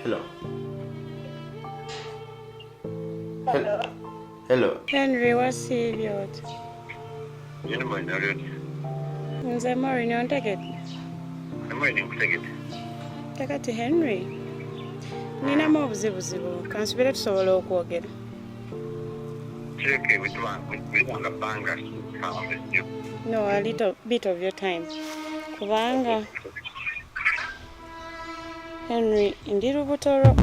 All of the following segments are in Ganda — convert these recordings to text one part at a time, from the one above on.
Hello. Hello. Henry, what's idiot? You know my narrative. Nze Maureen, on take it. I'm waiting to take it. Take it to Henry. Nina mo buzibu. Kansubira tusobola okwogera. Check with one. We want a banger. No, a little bit of your time. Kubanga. Henry, ndi lubutoro.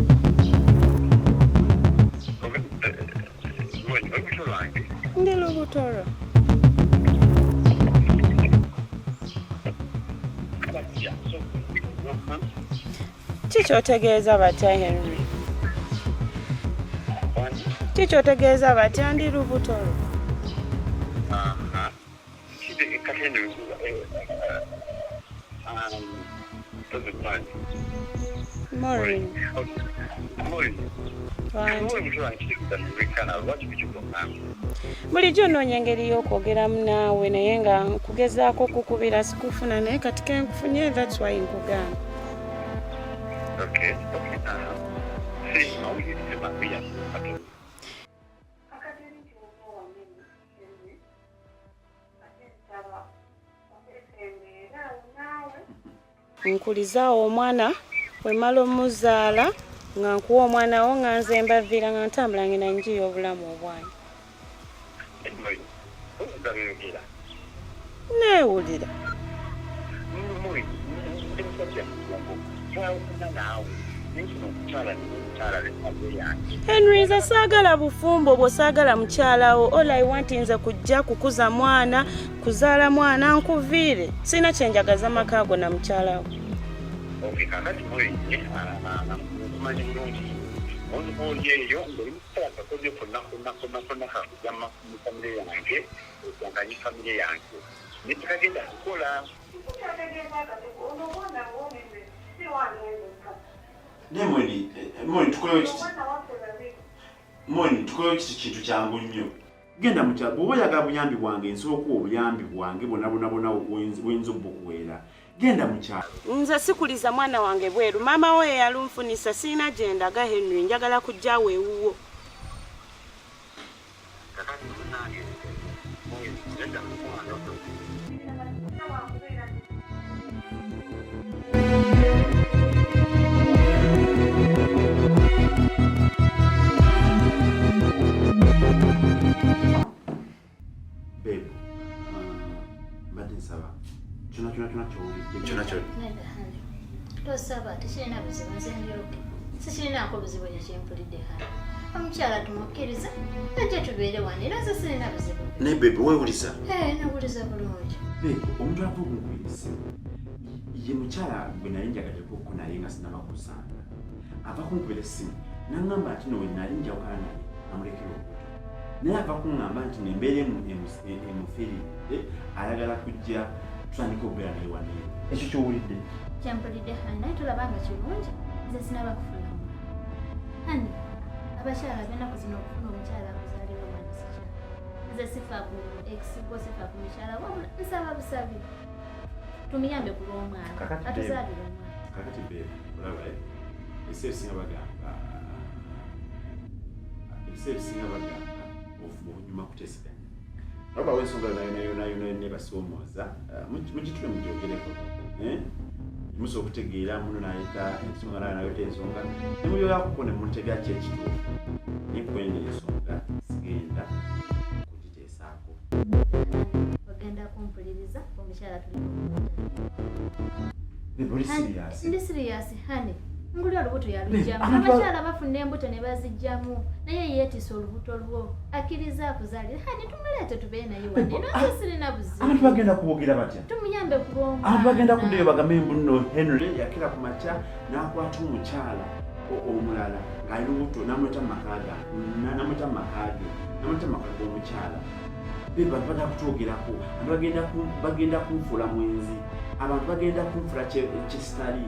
Ndi lubutoro. Kiki otegeeza batya Henry? Kiki otegeeza batya ndi lubutoro? Maureen. Bulijjo nnoonya engeri y'okwogeramu naawe naye nga nkugezaako okukubira sikufuna naye kati ke nkufunye, that's why nkugamba. Okay. Nkulizaawo omwana wemala omuzaala nga nkuwa omwana wo nga nze mbaviira nga ntambula ngenda njiya obulamu obwange. Neewulira. Henry, nze saagala bufumbo bw'osaagala mukyalawo. All I want nze kujja kukuza mwana, kuzaala mwana nkuviire. Sina kyenjagaza maka ago na mukyalawo. Okay, kakati mwe kumanyi bulungi oyeeyo ng'olimusalaaka koze konna kujama mu famire yange osanganyi famire yange ne tukagenda kukola. Mwini tukolewo kiti kintu kyangu nnyo. Genda mu kyalo bw'oba oyagala buyambi bwange nsobola okuwa obuyambi bwange bonna bwenza okukuweera. Genda mu kyalo. Nze sikuliza mwana wange bweru. Maama we yalunfunisa sina gye ndaga Henry, njagala kujja awo ewuwo. Babe, mbadde nsaba. Kyona ky'owulidde. Tosaba tekirina buzibu nze njiruke. Sikirinaako buzibu kyempulidde hano. Omukyala tumukkiriza ajje tubeere wano era nze sirina buzibu. Naye babe weewuliza? Nawuliza bulungi. Babe, omuntu ava okunkwisa ye mukyala gwe nali njagaddeko naye nga sinaba kusanga. Ava kunkubira essimu n'aŋŋamba nti nowe nali njawukana naye amulekera obuto. Naye ava kuŋŋamba nti nembeera emufiiridde ayagala kujja tutandika okubeera naye wano. Ekyo ky'owulidde? Kyempulidde hani naye tulaba nga kirungi nze sinaba kufuna mwana. Hani abakyala b'ennaku zino okufuna omukyala akuzaalira omwana sikyala. Nze sifa ku ekisigo sifa ku mukyala wabula nsaba busabi tumuyambe ku lw'omwana atuzaalire omwana. Kakati babe olaba esi ebisinga bagamba obufumo bunyuma kuteeseganya. Oba w'ensonga yona nebasoomooza mugitule mugyogereko. Musobola okutegeera muno n'ayita ensonga naye n'ayota ensonga ne mulyoyakuko ne mutegeera ki ekituufu. Naye kwenda ensonga sigenda kugiteesaako. Ogenda kumpuliriza omukyala tuli oli siriyasi? Ndi siriyasi hani. Nguli olubuto yalujjamu. Abakyala bafuna embuto ne bazijjamu naye yeetisa olubuto lwo akkiriza akuzaalira. Hani tumuleete tubeere naye wano nze sirina buzibu. Abantu bagenda kuboogera batya? Tumuyambe ku lw'omwana. Abantu bagenda kuddeyo bagambe mbu nno Henry yakira ku makya n'akwata omukyala omulala ng'alina olubuto n'amuleta mu maka ge g'omukyala. Be bantu bagenda kutwogerako. Abantu bagenda kunfuula mwenzi. Abantu bagenda kunfuula kyesitali.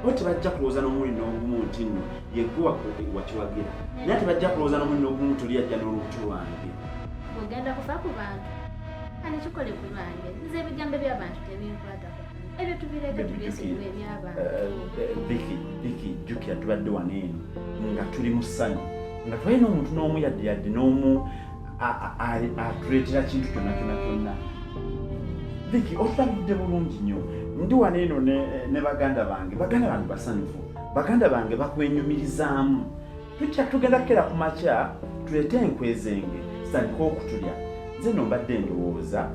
Bo tebajja kulowooza n'omuli n'ogumu nti nno yeggwe wakiwagira. Naye tebajja kulowooza n'omuli n'ogumu tuli yajja n'olubuto lwange. Ogenda kufa ku bantu. Hani kikole ku lwange. Nze ebigambo by'abantu tebinkwatako. Ebyo tubireke tubyesigibwa eby'abantu. Vicky, Vicky jjukira tubadde wano eno nga tuli mu ssanyu nga twalina omuntu n'omu yadde n'omu atuleetera kintu kyonna Vicky otulabidde bulungi nnyo ndi wano eno ne baganda bange basanyufu baganda bange bakwenyumirizaamu tugenda kukera ku makya tuleete enkwezenge sitandika okutulya nze no mbadde ndowooza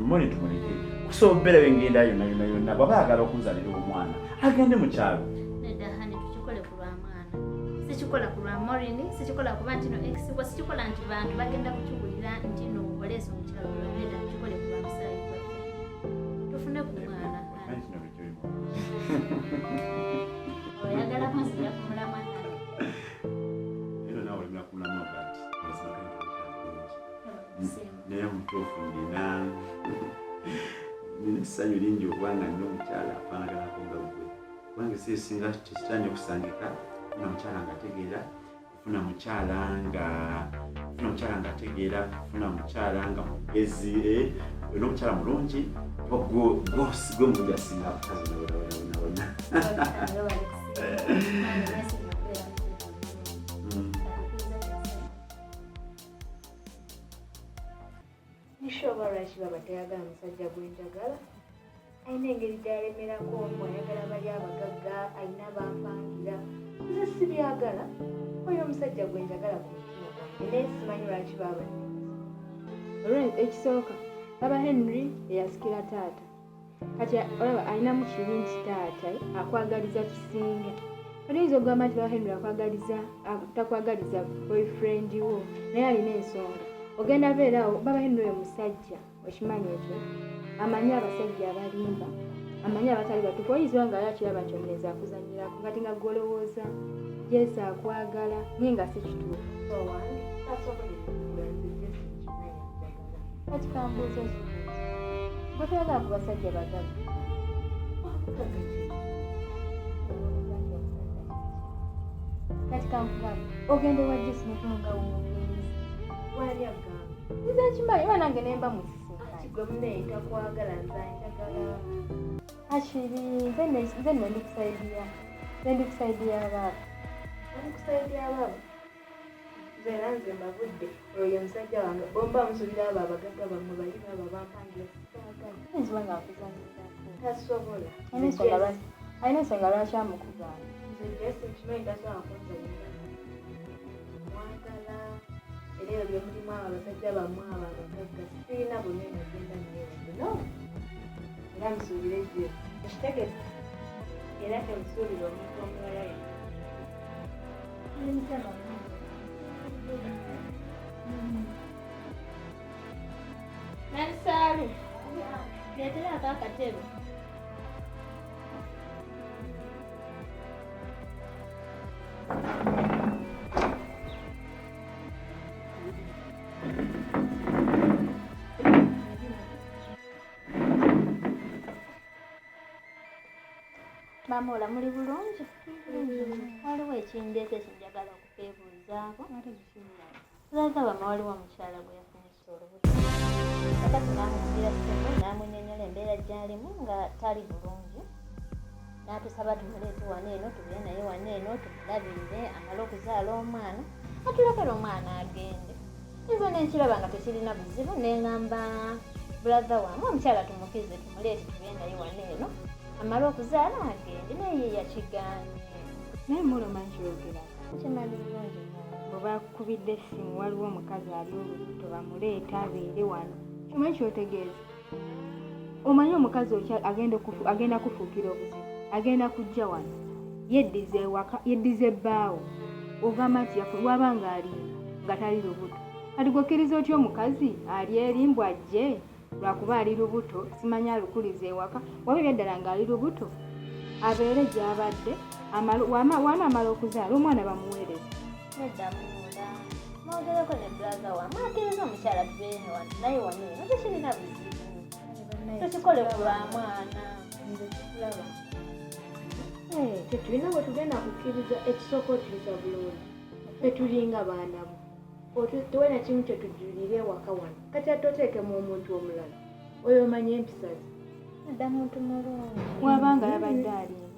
moni tumuleke kusobera wengenda yonna baba ayagala okunzalira omwana agende mu kyalo nedahani tukikole ku lwa mwana sikikola ku lwa morini sikikola kuba nti no exibwa sikikola nti bantu bagenda kukigulira nti no oleesa omukyalo olwameda tukikole ku lwa musaayi gwaffe tufune ku mwana oyagala kunzira kumula mwana eno nawe olimira kumulamu bati naye omutuufu nina essanyu lingi okubanga nina omukyala afaanaganako nga gwe kubanga singa tekitanye okusangika funa mukyala nga ategeera funa mukyala nga ategeera funa mukyala nga mugezi olina omukyala mulungi gwe muguja asinga abakazi nawona nishoba lwaki baba tayagala musajja gwenjagala ayina engeri gyalemerako ayagala bali abagagga ayina bampangira nze sibyagala oyo omusajja gwenjagala ku mutima gwange naye simanyi lwaki baba ekisooka baba Henry eyasikira taata kati olaba ayinamu kirungi taata akwagaliza kisinga oyinza okugamba nti baba Henry takwagaliza boyfriend wo naye alina ensonga ogenda beerawo baba Henry oyo musajja okimanyi ekyo amanyi abasajja abalimba amanyi abatali batuufu oyinza nga yakiraba nti omulenzi akuzanyirako kati nga golowooza Jesi akwagala naye nga si kituufu owange kati kambuuza bwetwagala ku basajja bagagga kati kankugamba ogenda ewa Jesi nekunga womugenzi wali agamba nze nkimanyi oba nange nemba musisinkagwe muneeyita kwagala nzanjagala akiri nze ndikusaidiya abaaba ndikusaidiya abaaba nze era nze mbavudde oyo omusajja wange bomba musuubira abo abagagga bammwe bali baba bampangira sitaagala nziba nga akuzanyirako tasobola alina ensonga lwaki amukugamba nze Jesi nkimanyi tasobola kunzanyira mwagala era ebyo mulimu abo abasajja bammwe abo abagagga sirina bonna enagenda naye no era musuubire gye ekitegeeza era temusuubira omuntu omulala yenna Nansaalu leeterako akatebe Mamola muli bulungi waliwo ekindeeta ekinjagala okukeebuuzaako lwaza bama waliwo omukyala gwe yafunisa olubuto kakati namugira simu namunyonyola embeera gy'alimu nga tali bulungi n'atusaba tumuleete wano eno tubeere naye wano eno tumulabirire amale okuzaala omwana atulekera omwana agende nze nenkiraba nga tekirina buzibu neŋŋamba bulaza wange omukyala tumukize tumuleete tubeere naye wano eno amala okuzaala agende naye yakigaanye naye muloma nkyogera kimanyi bulungi bwe bakubidde essimu waliwo omukazi ali olubuto bamuleeta abeere wano kimanyi kyotegeeza omanyi omukazi agenda kufuukira obuzibu agenda kujja wano yeddiza ebbaawo ogamba nti waba nga alimba nga tali lubuto kati gwokkiriza otya omukazi ali erimbu ajje lwakuba ali lubuto simanyi alukuliza ewaka waba ebyaddala ng'ali lubuto abeere gy'abadde wanaamala okuzaala omwana bamuweereza neddamuula mwogereko ne bulaza wamu akkiriza omukyala tubeere wano naye wano eno tekirina buzibu tukikole ku lwa mwana nze kikulaba tetulina bwe tugenda kukkiriza ekisooka otiriza bulungi tetulinga baanamu tewena kimu kyetujulire ewaka wano kati ate oteekemu omuntu omulala oyo omanye empisa ze adda muntu mulungi wabanga yabadde alimba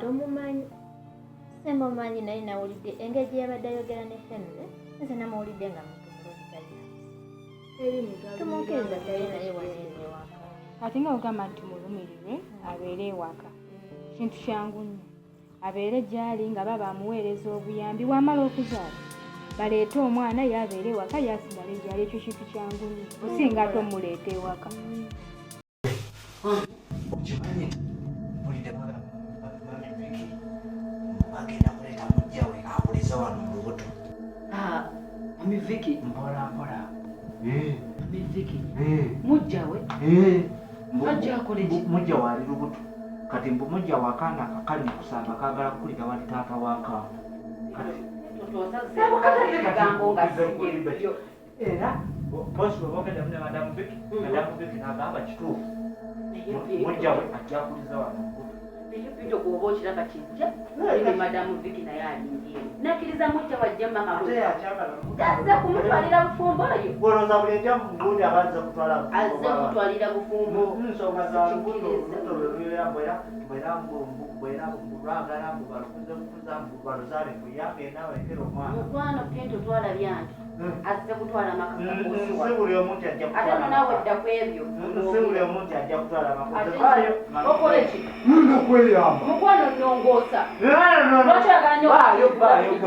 omumanyi? Simumanyi naye nawulidde engeri gye yabadde ayogera ne Henry, nze namuwulidde nga muntu mulungi tumukkiriza tali naye waneene waka. Kati nga ogamba nti mulumirirwe abeere ewaka kintu kyangu nnyo. Abeere gy'ali nga baba amuweereza obuyambi, wamala okuzaala baleete omwana yabeere ewaka yasigala gy'ali, ekyo kintu kyangu nnyo osinga ate omuleeta ewaka. Okimanyi bulidde bagenda kuleeta mujjawe akuleza wano mu lubuto. Mami Vicky Mpola mpola. Mami Vicky mujjawe ajja akole ki? Mujjawe ali lubuto. Kati mbu mujjawe akaana akakali mu kusamba kaagala kukulira wali taata waaka. Era posi bw'ogenda mune Madamu Vicky, Madamu Vicky n'agamba kituufu. Mujjawe ajja kuliza wano mu lubuto. Pito kuoba okiraba kijja ne Madamu Vicky naye alindiye nakkiriza mujja wajja mama ate akyagala azza kumutwalira bufumbo oyo goloza buli ejja mu gundi abazza kutwala azza kutwalira bufumbo nsonga za lubuto lweyambwera lwagala mbubalukuze kukuza mbubaluzale mbuyambe nawe ekera omwana mukwano Pito twala byantu azza kutwala makakosi si buli omuntu ajja ate nawe dda ku ebyo si buli omuntu ajja kutwala makoze okole ki kweyamba mukwano nnongoosa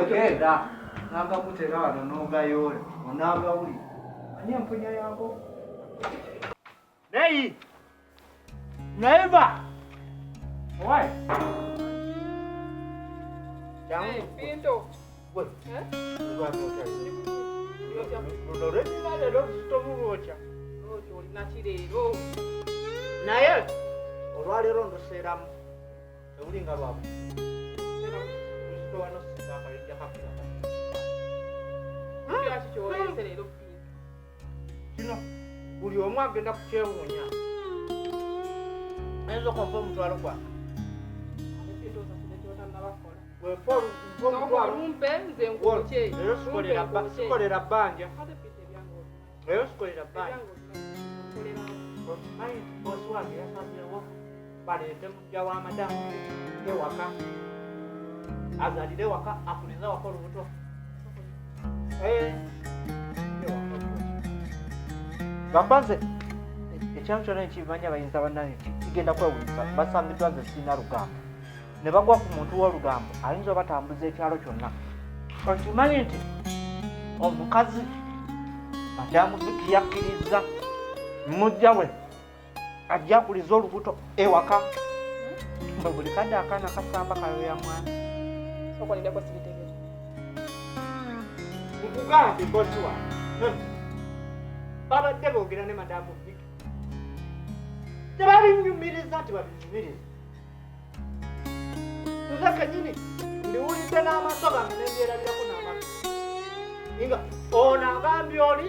genda nagakutera wano n'ogayoola onagawuli ani empunya yako neyi neiba owai Pinto. naye olwaleero nduseeramu tewulinga lwabu wano singaakalinja kakiraka kino buli omu agenda kukyewuunya ayinza okompa omutwalo gwange leero sikolera bbanja leero sikolera bbanja okimanyi bosi wange yasazeewo baleete mujja wa Madamu ewaka azalire waka akuliza waka olubuto gamba nze ekyalo kyona ekimanya abayinza bannange kigenda kwewunyisa basambiddwa nze sirina lugambo ne bagwa ku muntu w'olugambo ayinza obatambuza ekyalo kyonna okimanyi nti omukazi Madamu Vicky yakkiriza mujja we ajja akuliza olubuto ewaka mbe buli kadde akaana kasamba kayoya mwana nkugambye bosi wange babadde boogera ne Madamu Vicky tebabinyumiriza tebabinyumiriza nze kenyini ndiwulidde n'amaaso gange nembyerabirako n'amaaso nga ono agambye oli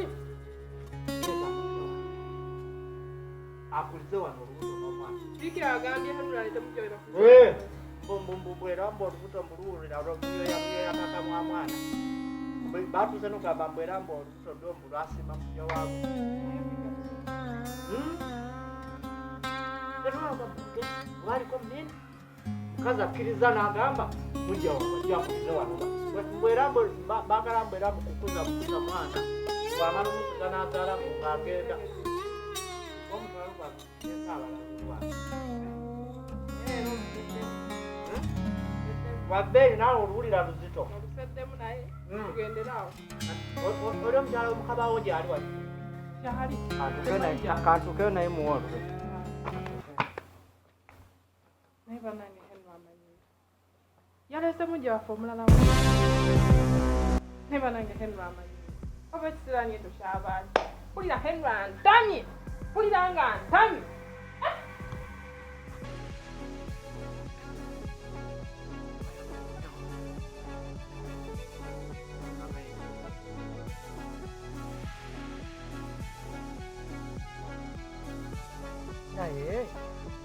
akulize wano olubuto n'omwana bweramba olubuto mbuluwulira olwoyoyakaka mwana batuuse nogamba mbweramba olubuto lwombu lwasima mujja waabo waliko munene mukazi akkiriza n'agamba mujja wajja akulize wano mbweramba bagala mbweramba kukuza mwana bwamala omukuza n'azaala ng'agenda omutwalo gwange abalangiwa wabbeeyi naawe oluwulira luzito oli omukyala omukabawo gyali wali kantukeyo naye muwolwe yalese mujja waffe omulala ne banange Henry amanyi oba ekiseera nye tokyabali pulira Henry antamye pulira nga antamye naye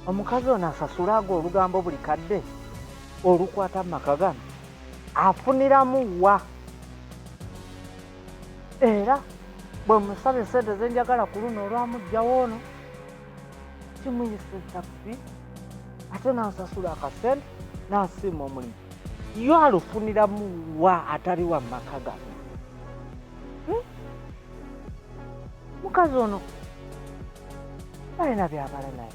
omukazi ono asasula ago olugambo buli kadde olukwata mu maka gano afuniramu wa era bwe musaba esente zenjagala ku luno olwamugjawo ono kimuyisa etakubi ate nansasula akasente n'asiima omulimu yo alufuniramu wa atali wa maka gano? Mukazi ono balina byabala naye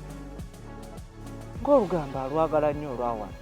ng'olugamba alwagala nnyo olwawana.